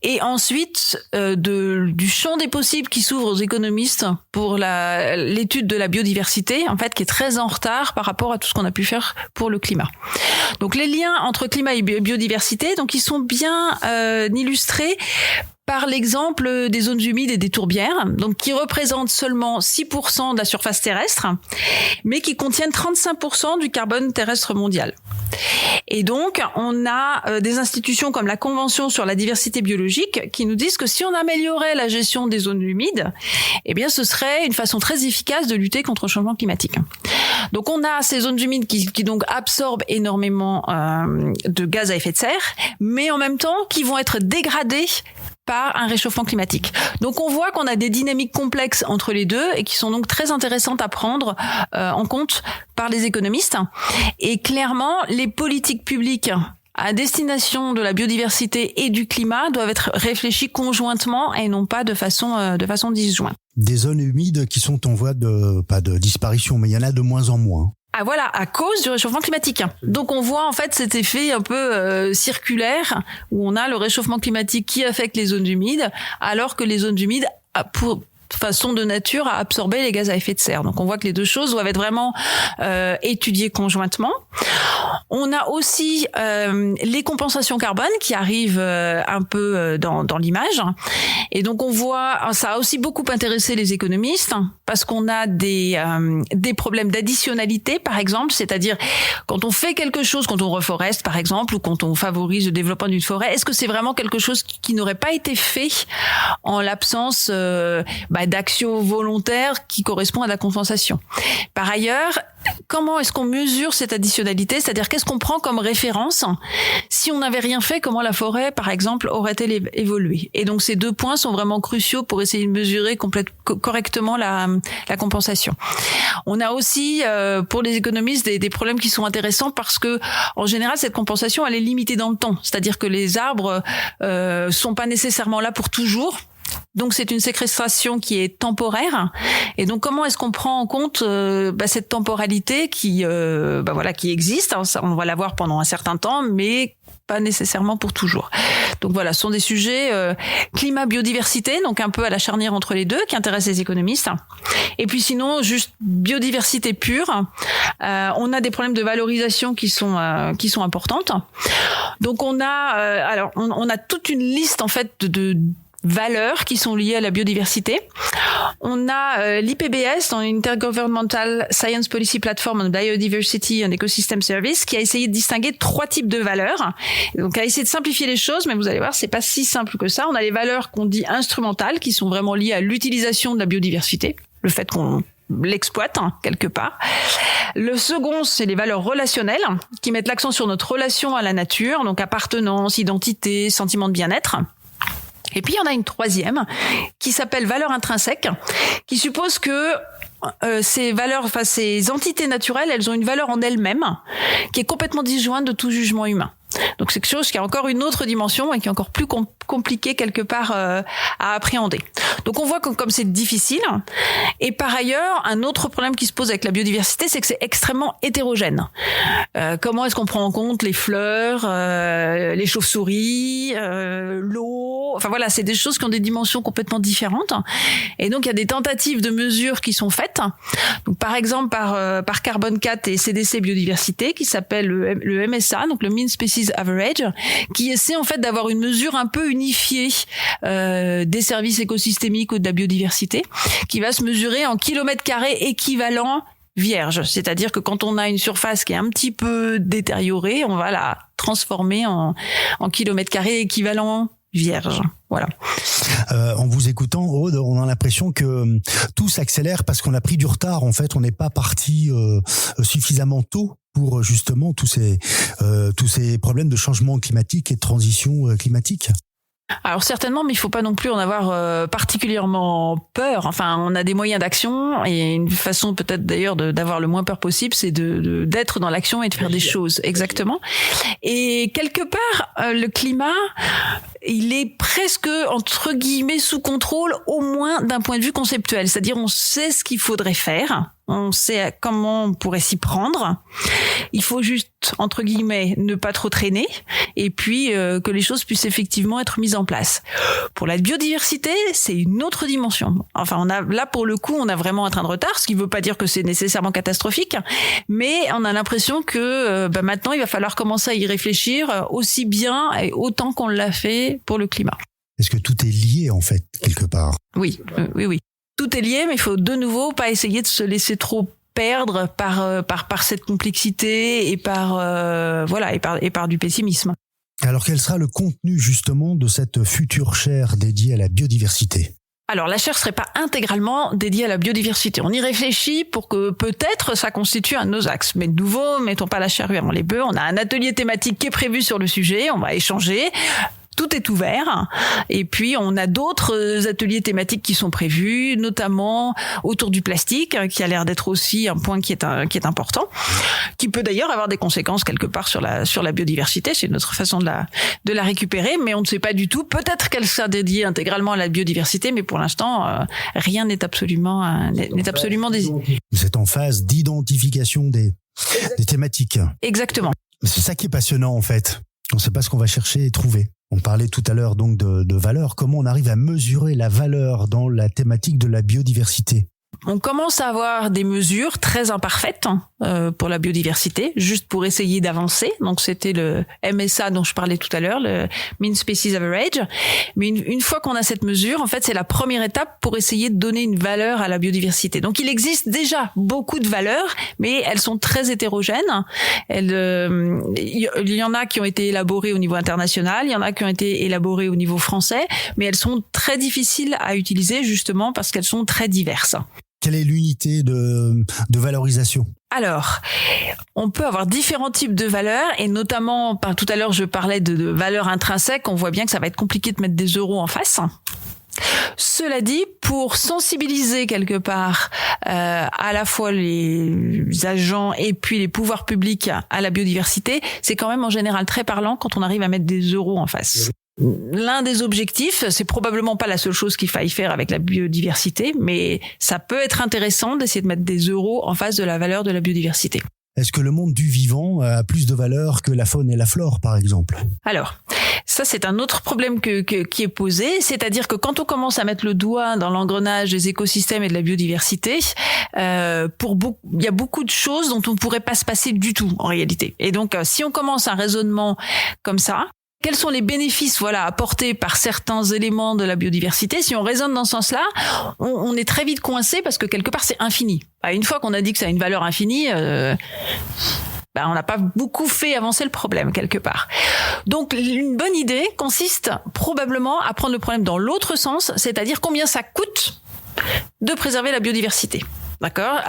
Et ensuite, du champ des possibles qui s'ouvre aux économistes pour l'étude de la biodiversité, en fait, qui est très en retard par rapport à tout ce qu'on a pu faire pour le climat. Donc les liens entre climat et biodiversité, donc ils sont bien illustrés par l'exemple des zones humides et des tourbières, donc qui représentent seulement 6% de la surface terrestre, mais qui contiennent 35% du carbone terrestre mondial. Et donc, on a des institutions comme la Convention sur la diversité biologique qui nous disent que si on améliorait la gestion des zones humides, eh bien, ce serait une façon très efficace de lutter contre le changement climatique. Donc, on a ces zones humides qui donc absorbent énormément de gaz à effet de serre, mais en même temps qui vont être dégradées par un réchauffement climatique. Donc on voit qu'on a des dynamiques complexes entre les deux et qui sont donc très intéressantes à prendre en compte par les économistes. Et clairement, les politiques publiques à destination de la biodiversité et du climat doivent être réfléchies conjointement et non pas de façon disjointe. Des zones humides qui sont en voie pas de disparition, mais il y en a de moins en moins. Ah voilà, à cause du réchauffement climatique. Donc on voit en fait cet effet un peu circulaire où on a le réchauffement climatique qui affecte les zones humides alors que les zones humides pour façon de nature à absorber les gaz à effet de serre. Donc on voit que les deux choses doivent être vraiment étudiées conjointement. On a aussi les compensations carbone qui arrivent un peu dans l'image. Et donc on voit, ça a aussi beaucoup intéressé les économistes parce qu'on a des problèmes d'additionnalité, par exemple, c'est-à-dire quand on fait quelque chose, quand on reforeste par exemple, ou quand on favorise le développement d'une forêt, est-ce que c'est vraiment quelque chose qui n'aurait pas été fait en l'absence d'actions volontaires qui correspondent à la compensation. Par ailleurs, comment est-ce qu'on mesure cette additionnalité? C'est-à-dire, qu'est-ce qu'on prend comme référence? Si on n'avait rien fait, comment la forêt, par exemple, aurait-elle évolué? Et donc, ces deux points sont vraiment cruciaux pour essayer de mesurer correctement la compensation. On a aussi, pour les économistes, des problèmes qui sont intéressants parce que, en général, cette compensation, elle est limitée dans le temps. C'est-à-dire que les arbres sont pas nécessairement là pour toujours. Donc c'est une séquestration qui est temporaire. Et donc comment est-ce qu'on prend en compte cette temporalité qui existe? On va la voir pendant un certain temps, mais pas nécessairement pour toujours. Donc voilà, ce sont des sujets climat, biodiversité, donc un peu à la charnière entre les deux, qui intéressent les économistes. Et puis sinon, juste biodiversité pure, on a des problèmes de valorisation qui sont importantes. Donc on a toute une liste en fait de valeurs qui sont liées à la biodiversité. On a l'IPBS, dans Intergovernmental Science Policy Platform on Biodiversity and Ecosystem Service, qui a essayé de distinguer 3 types de valeurs. Donc, a essayé de simplifier les choses, mais vous allez voir, c'est pas si simple que ça. On a les valeurs qu'on dit instrumentales, qui sont vraiment liées à l'utilisation de la biodiversité, le fait qu'on l'exploite quelque part. Le second, c'est les valeurs relationnelles, qui mettent l'accent sur notre relation à la nature, donc appartenance, identité, sentiment de bien-être. Et puis, il y en a une troisième qui s'appelle valeur intrinsèque, qui suppose que ces entités naturelles, elles ont une valeur en elles-mêmes qui est complètement disjointe de tout jugement humain. Donc c'est quelque chose qui a encore une autre dimension et qui est encore plus compliqué quelque part à appréhender. Donc on voit comme c'est difficile. Et par ailleurs, un autre problème qui se pose avec la biodiversité, c'est que c'est extrêmement hétérogène. Comment est-ce qu'on prend en compte les fleurs, les chauves-souris, l'eau? Enfin voilà, c'est des choses qui ont des dimensions complètement différentes. Et donc il y a des tentatives de mesures qui sont faites. Donc par exemple par Carbone 4 et CDC Biodiversité, qui s'appelle le MSA, donc le Mean Species Average, qui essaie en fait d'avoir une mesure un peu unifiée des services écosystémiques ou de la biodiversité, qui va se mesurer en kilomètres carrés équivalents vierge. C'est-à-dire que quand on a une surface qui est un petit peu détériorée, on va la transformer en kilomètres carrés équivalents vierge. Voilà. En vous écoutant, Aude, on a l'impression que tout s'accélère parce qu'on a pris du retard. En fait, on n'est pas parti suffisamment tôt pour justement tous ces problèmes de changement climatique et de transition climatique. Alors certainement, mais il faut pas non plus en avoir particulièrement peur. Enfin, on a des moyens d'action et une façon peut-être d'ailleurs d'avoir le moins peur possible, c'est d'être dans l'action et de faire des choses. Exactement. Et quelque part, le climat, il est presque entre guillemets sous contrôle, au moins d'un point de vue conceptuel. C'est-à-dire, on sait ce qu'il faudrait faire. On sait comment on pourrait s'y prendre. Il faut juste, entre guillemets, ne pas trop traîner et puis que les choses puissent effectivement être mises en place. Pour la biodiversité, c'est une autre dimension. Enfin, là, pour le coup, on a vraiment un train de retard, ce qui ne veut pas dire que c'est nécessairement catastrophique, mais on a l'impression que maintenant, il va falloir commencer à y réfléchir aussi bien et autant qu'on l'a fait pour le climat. Est-ce que tout est lié, en fait, quelque part? Oui. Tout est lié, mais il faut de nouveau pas essayer de se laisser trop perdre par cette complexité et par du pessimisme. Alors quel sera le contenu justement de cette future chaire dédiée à la biodiversité ? Alors la chaire serait pas intégralement dédiée à la biodiversité. On y réfléchit pour que peut-être ça constitue un de nos axes. Mais de nouveau, mettons pas la charrue avant les bœufs. On a un atelier thématique qui est prévu sur le sujet. On va échanger. Tout est ouvert. Et puis, on a d'autres ateliers thématiques qui sont prévus, notamment autour du plastique, qui a l'air d'être aussi un point qui est important, qui peut d'ailleurs avoir des conséquences quelque part sur la biodiversité. C'est notre façon de la récupérer, mais on ne sait pas du tout. Peut-être qu'elle sera dédiée intégralement à la biodiversité, mais pour l'instant, rien n'est absolument désigné. Vous êtes en phase d'identification des thématiques. Exactement. C'est ça qui est passionnant, en fait. On ne sait pas ce qu'on va chercher et trouver. On parlait tout à l'heure donc de valeur. Comment on arrive à mesurer la valeur dans la thématique de la biodiversité ? On commence à avoir des mesures très imparfaites pour la biodiversité, juste pour essayer d'avancer. Donc c'était le MSA dont je parlais tout à l'heure, le Mean Species Average. Mais une fois qu'on a cette mesure, en fait, c'est la première étape pour essayer de donner une valeur à la biodiversité. Donc il existe déjà beaucoup de valeurs, mais elles sont très hétérogènes. Il y en a qui ont été élaborées au niveau international, il y en a qui ont été élaborées au niveau français, mais elles sont très difficiles à utiliser justement parce qu'elles sont très diverses. Quelle est l'unité de valorisation ? Alors, on peut avoir différents types de valeurs et notamment, tout à l'heure, je parlais de valeurs intrinsèques. On voit bien que ça va être compliqué de mettre des euros en face. Cela dit, pour sensibiliser quelque part à la fois les agents et puis les pouvoirs publics à la biodiversité, c'est quand même en général très parlant quand on arrive à mettre des euros en face. L'un des objectifs, c'est probablement pas la seule chose qu'il faille faire avec la biodiversité, mais ça peut être intéressant d'essayer de mettre des euros en face de la valeur de la biodiversité. Est-ce que le monde du vivant a plus de valeur que la faune et la flore, par exemple ? Alors, ça c'est un autre problème qui est posé, c'est-à-dire que quand on commence à mettre le doigt dans l'engrenage des écosystèmes et de la biodiversité, il y a beaucoup de choses dont on ne pourrait pas se passer du tout en réalité. Et donc, si on commence un raisonnement comme ça, quels sont les bénéfices apportés par certains éléments de la biodiversité ? Si on raisonne dans ce sens-là, on est très vite coincé parce que quelque part c'est infini. Une fois qu'on a dit que ça a une valeur infinie, on n'a pas beaucoup fait avancer le problème quelque part. Donc une bonne idée consiste probablement à prendre le problème dans l'autre sens, c'est-à-dire combien ça coûte de préserver la biodiversité. D'accord.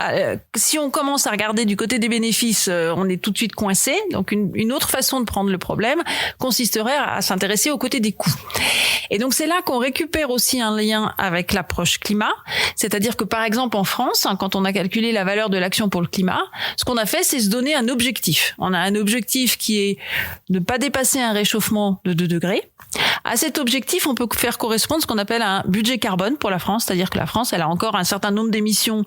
Si on commence à regarder du côté des bénéfices, on est tout de suite coincé. Donc une autre façon de prendre le problème consisterait à s'intéresser au côté des coûts. Et donc c'est là qu'on récupère aussi un lien avec l'approche climat. C'est-à-dire que par exemple en France, quand on a calculé la valeur de l'action pour le climat, ce qu'on a fait, c'est se donner un objectif. On a un objectif qui est de ne pas dépasser un réchauffement de 2 degrés. À cet objectif, on peut faire correspondre ce qu'on appelle un budget carbone pour la France, c'est-à-dire que la France, elle a encore un certain nombre d'émissions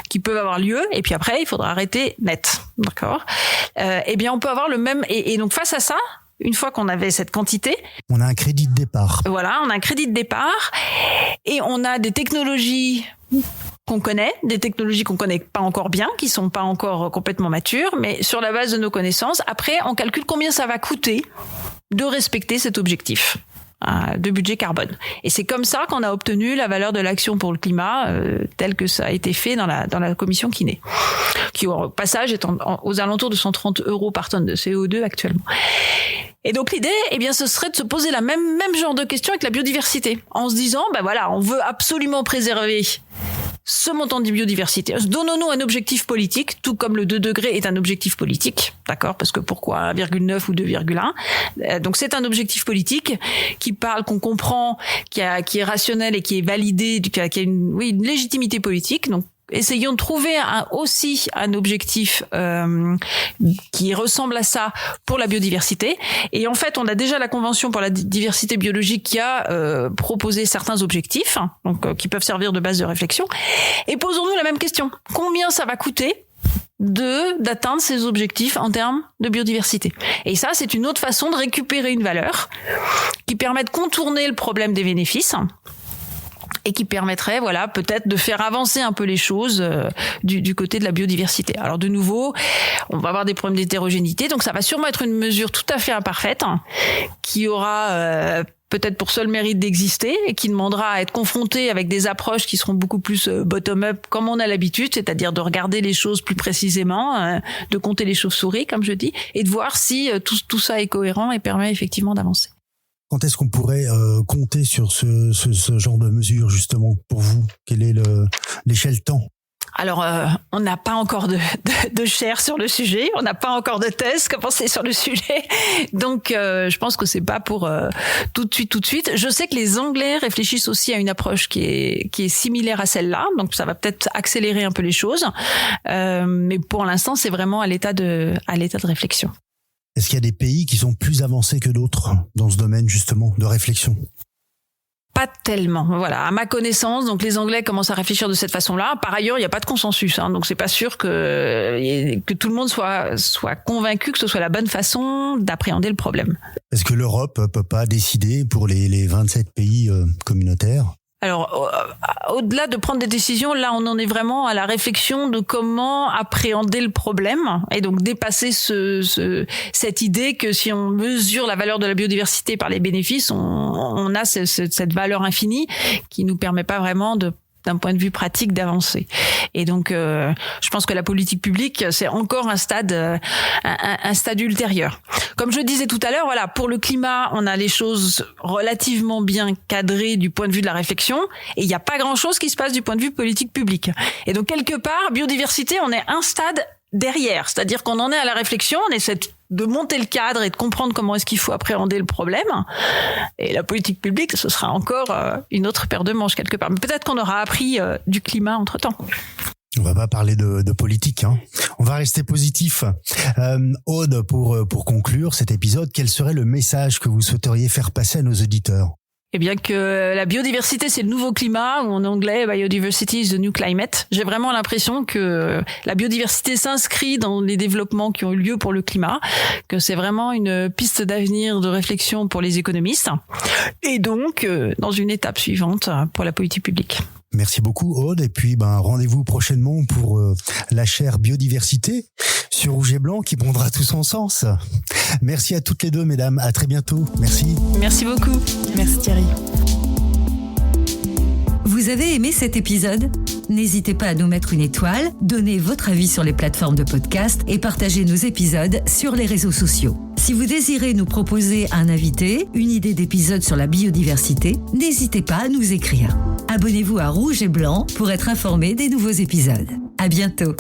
qui peuvent avoir lieu, et puis après, il faudra arrêter net, d'accord ? Eh bien, on peut avoir le même, et donc face à ça, une fois qu'on avait cette quantité, on a un crédit de départ. Voilà, on a un crédit de départ, et on a des technologies qu'on connaît, des technologies qu'on connaît pas encore bien, qui sont pas encore complètement matures, mais sur la base de nos connaissances, après, on calcule combien ça va coûter de respecter cet objectif de budget carbone. Et c'est comme ça qu'on a obtenu la valeur de l'action pour le climat telle que ça a été fait dans la commission Kiné, qui au passage est aux alentours de 130 € par tonne de CO2 actuellement. Et donc l'idée, ce serait de se poser la même genre de question avec la biodiversité, en se disant, on veut absolument préserver ce montant de biodiversité. Donnons-nous un objectif politique, tout comme le 2 degrés est un objectif politique, d'accord ? Parce que pourquoi 1,9 ou 2,1 ? Donc c'est un objectif politique qui parle, qu'on comprend, qui est rationnel et qui est validé, qui a une légitimité politique. Donc essayons de trouver aussi un objectif qui ressemble à ça pour la biodiversité. Et en fait, on a déjà la Convention pour la diversité biologique qui a proposé certains objectifs, donc qui peuvent servir de base de réflexion. Et posons-nous la même question. Combien ça va coûter d'atteindre ces objectifs en termes de biodiversité? Et ça, c'est une autre façon de récupérer une valeur qui permet de contourner le problème des bénéfices et qui permettrait, peut-être de faire avancer un peu les choses du côté de la biodiversité. Alors de nouveau, on va avoir des problèmes d'hétérogénéité, donc ça va sûrement être une mesure tout à fait imparfaite, qui aura peut-être pour seul mérite d'exister et qui demandera à être confrontée avec des approches qui seront beaucoup plus bottom-up, comme on a l'habitude, c'est-à-dire de regarder les choses plus précisément, de compter les chauves-souris, comme je dis, et de voir si tout ça est cohérent et permet effectivement d'avancer. Quand est-ce qu'on pourrait compter sur ce genre de mesures, justement, pour vous ? Quelle est l'échelle temps ? Alors, on n'a pas encore de chair sur le sujet, on n'a pas encore de thèse commencée sur le sujet, donc je pense que c'est pas pour tout de suite. Je sais que les Anglais réfléchissent aussi à une approche qui est similaire à celle-là, donc ça va peut-être accélérer un peu les choses, mais pour l'instant, c'est vraiment à l'état de réflexion. Est-ce qu'il y a des pays qui sont plus avancés que d'autres dans ce domaine, justement, de réflexion ? Pas tellement. Voilà, à ma connaissance, donc les Anglais commencent à réfléchir de cette façon-là. Par ailleurs, il n'y a pas de consensus, donc c'est pas sûr que tout le monde soit convaincu que ce soit la bonne façon d'appréhender le problème. Est-ce que l'Europe peut pas décider pour les 27 pays communautaires Alors, au-delà de prendre des décisions, là, on en est vraiment à la réflexion de comment appréhender le problème et donc dépasser cette idée que si on mesure la valeur de la biodiversité par les bénéfices, on a cette valeur infinie qui nous permet pas vraiment d'un point de vue pratique d'avancer. Et donc, je pense que la politique publique, c'est encore un stade ultérieur. Comme je le disais tout à l'heure, voilà, pour le climat, on a les choses relativement bien cadrées du point de vue de la réflexion, et il n'y a pas grand-chose qui se passe du point de vue politique publique. Et donc, quelque part, biodiversité, on est un stade derrière, c'est-à-dire qu'on en est à la réflexion, on essaie de monter le cadre et de comprendre comment est-ce qu'il faut appréhender le problème. Et la politique publique, ce sera encore une autre paire de manches quelque part. Mais peut-être qu'on aura appris du climat entre-temps. On va pas parler de politique, hein. On va rester positif. Aude, pour conclure cet épisode, quel serait le message que vous souhaiteriez faire passer à nos auditeurs? Eh bien que la biodiversité, c'est le nouveau climat, ou en anglais, biodiversity is the new climate. J'ai vraiment l'impression que la biodiversité s'inscrit dans les développements qui ont eu lieu pour le climat, que c'est vraiment une piste d'avenir de réflexion pour les économistes, et donc dans une étape suivante pour la politique publique. Merci beaucoup Aude, et puis rendez-vous prochainement pour la chaire biodiversité sur Rouge et Blanc qui prendra tout son sens. Merci à toutes les deux mesdames, à très bientôt. Merci. Merci beaucoup. Merci Thierry. Vous avez aimé cet épisode ? N'hésitez pas à nous mettre une étoile, donner votre avis sur les plateformes de podcast et partager nos épisodes sur les réseaux sociaux. Si vous désirez nous proposer un invité, une idée d'épisode sur la biodiversité, n'hésitez pas à nous écrire. Abonnez-vous à Rouge et Blanc pour être informé des nouveaux épisodes. À bientôt.